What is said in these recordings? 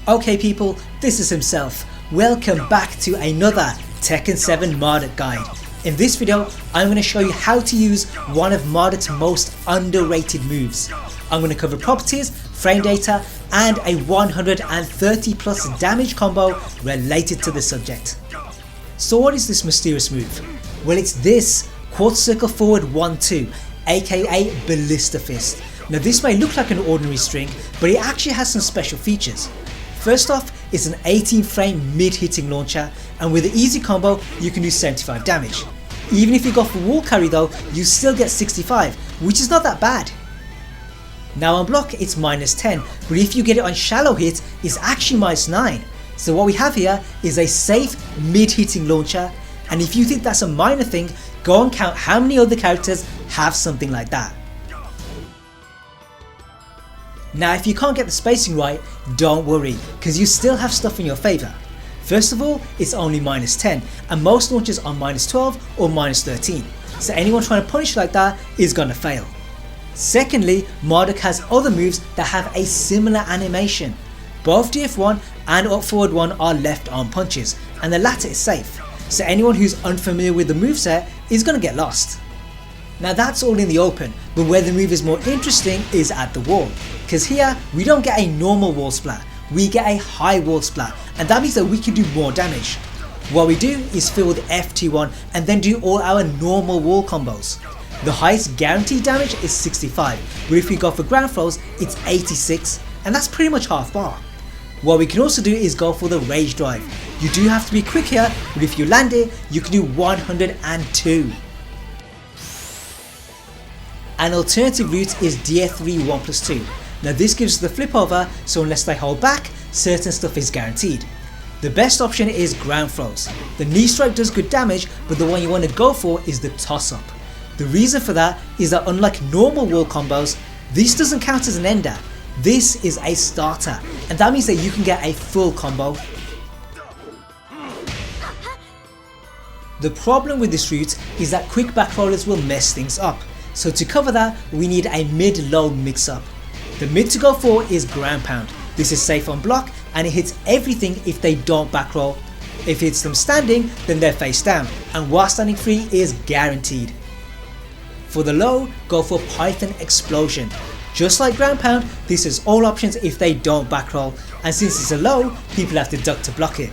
Okay people, this is himself. Welcome back to another Tekken 7 Marduk guide. In this video, I'm going to show you how to use one of Marduk's most underrated moves. I'm going to cover properties, frame data, and a 130 plus damage combo related to the subject. So what is this mysterious move? Well, it's this quarter circle forward 1-2, aka Ballista fist. Now this may look like an ordinary string, but it actually has some special features. First off, it's an 18 frame mid hitting launcher, and with the easy combo you can do 75 damage. Even if you go for wall carry though, you still get 65, which is not that bad. Now on block it's -10, but if you get it on shallow hit it's actually -9. So what we have here is a safe mid hitting launcher, and if you think that's a minor thing, go and count how many other characters have something like that. Now if you can't get the spacing right, don't worry, because you still have stuff in your favour. First of all, it's only -10, and most launchers are -12 or -13, so anyone trying to punish like that is gonna fail. Secondly, Marduk has other moves that have a similar animation. Both DF1 and up forward 1 are left arm punches, and the latter is safe, so anyone who's unfamiliar with the moveset is gonna get lost. Now that's all in the open, but where the move is more interesting is at the wall, because here we don't get a normal wall splat, we get a high wall splat, and that means that we can do more damage. What we do is fill with FT1 and then do all our normal wall combos. The highest guaranteed damage is 65, but if we go for ground throws it's 86, and that's pretty much half bar. What we can also do is go for the rage drive. You do have to be quick here, but if you land it you can do 102. An alternative route is DF3 1+2. Now this gives the flip over, so unless they hold back, certain stuff is guaranteed. The best option is ground throws. The knee strike does good damage, but the one you want to go for is the toss up. The reason for that is that unlike normal wall combos, this doesn't count as an ender. This is a starter, and that means that you can get a full combo. The problem with this route is that quick back rollers will mess things up. So to cover that, we need a mid-low mix-up. The mid to go for is ground pound. This is safe on block and it hits everything if they don't back roll. If it hits them standing, then they're face down, and while standing free is guaranteed. For the low, go for Python Explosion. Just like ground pound, this is all options if they don't back roll, and since it's a low, people have to duck to block it.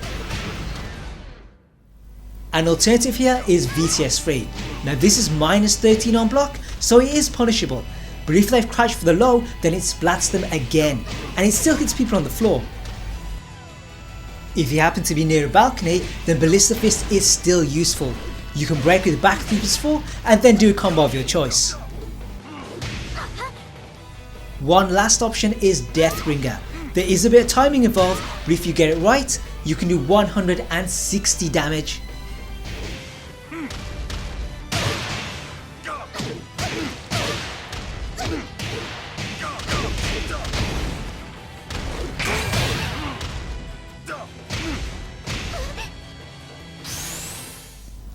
An alternative here is VTS3. Now this is -13 on block, so it is punishable, but if they've crouched for the low then it splats them again, and it still hits people on the floor. If you happen to be near a balcony, then Ballista fist is still useful. You can break with back 3+4 and then do a combo of your choice. One last option is Death Ringer. There is a bit of timing involved, but if you get it right, you can do 160 damage.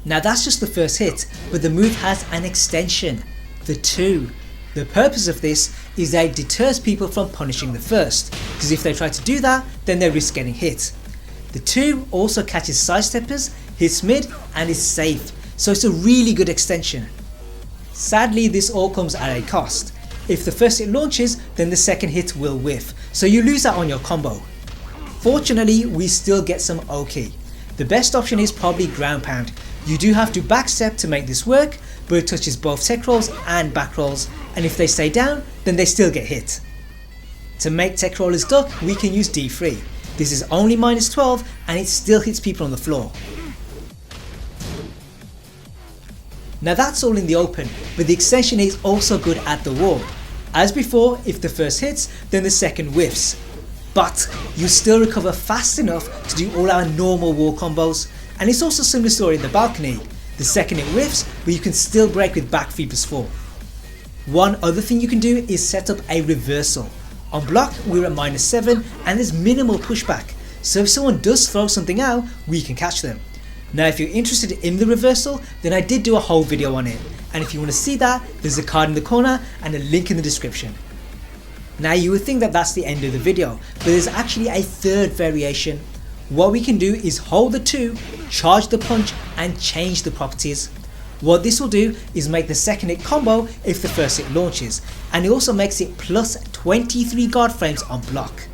Now that's just the first hit, but the move has an extension, the 2. The purpose of this is that it deters people from punishing the first, because if they try to do that, then they risk getting hit. The 2 also catches sidesteppers, hits mid, and is safe, so it's a really good extension. Sadly, this all comes at a cost. If the first hit launches, then the second hit will whiff, so you lose out on your combo. Fortunately, we still get some OK. The best option is probably ground pound. You do have to backstep to make this work, but it touches both tech rolls and back rolls, and if they stay down, then they still get hit. To make tech rollers duck, we can use D3. This is only -12 and it still hits people on the floor. Now that's all in the open, but the extension is also good at the wall. As before, if the first hits, then the second whiffs. But you still recover fast enough to do all our normal wall combos, and it's also a similar story in the balcony. The second it whiffs, but you can still break with back 3+4. One other thing you can do is set up a reversal. On block we're at -7 and there's minimal pushback, so if someone does throw something out, we can catch them. Now if you're interested in the reversal, then I did do a whole video on it, and if you want to see that, there's a card in the corner and a link in the description. Now you would think that that's the end of the video, but there's actually a third variation. What we can do is hold the 2, charge the punch and change the properties. What this will do is make the second hit combo if the first hit launches, and it also makes it plus 23 guard frames on block.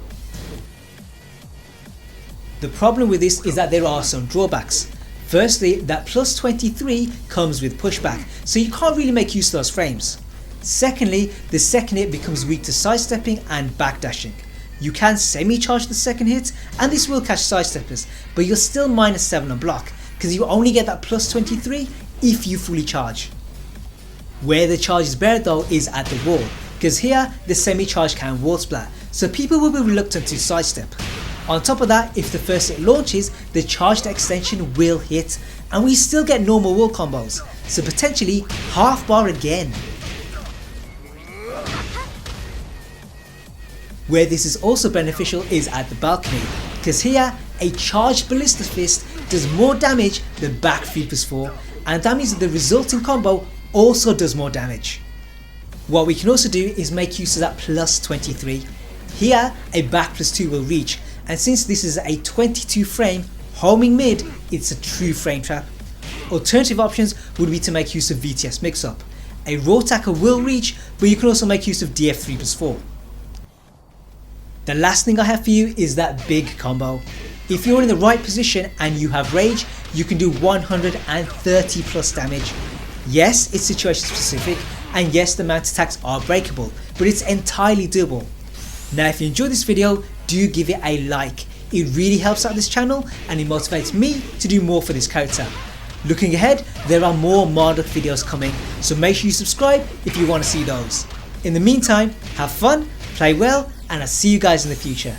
The problem with this is that there are some drawbacks. Firstly, that plus 23 comes with pushback, so you can't really make use of those frames. Secondly, the second hit becomes weak to sidestepping and backdashing. You can semi-charge the second hit and this will catch sidesteppers, but you're still minus 7 on block because you only get that plus 23 if you fully charge. Where the charge is better though is at the wall, because here the semi-charge can wall splat, so people will be reluctant to sidestep. On top of that, if the first hit launches, the charged extension will hit and we still get normal wall combos, so potentially half bar again. Where this is also beneficial is at the balcony, because here a charged Ballista fist does more damage than back 3+4, and that means that the resulting combo also does more damage. What we can also do is make use of that plus 23. Here a back +2 will reach, and since this is a 22 frame homing mid, it's a true frame trap. Alternative options would be to make use of VTS mix up. A raw attacker will reach, but you can also make use of DF 3+4. The last thing I have for you is that big combo. If you're in the right position and you have rage, you can do 130 plus damage. Yes, it's situation specific, and yes, the mount attacks are breakable, but it's entirely doable. Now if you enjoyed this video, do give it a like. It really helps out this channel and it motivates me to do more for this character. Looking ahead, there are more Marduk videos coming, so make sure you subscribe if you want to see those. In the meantime, have fun, play well, and I'll see you guys in the future.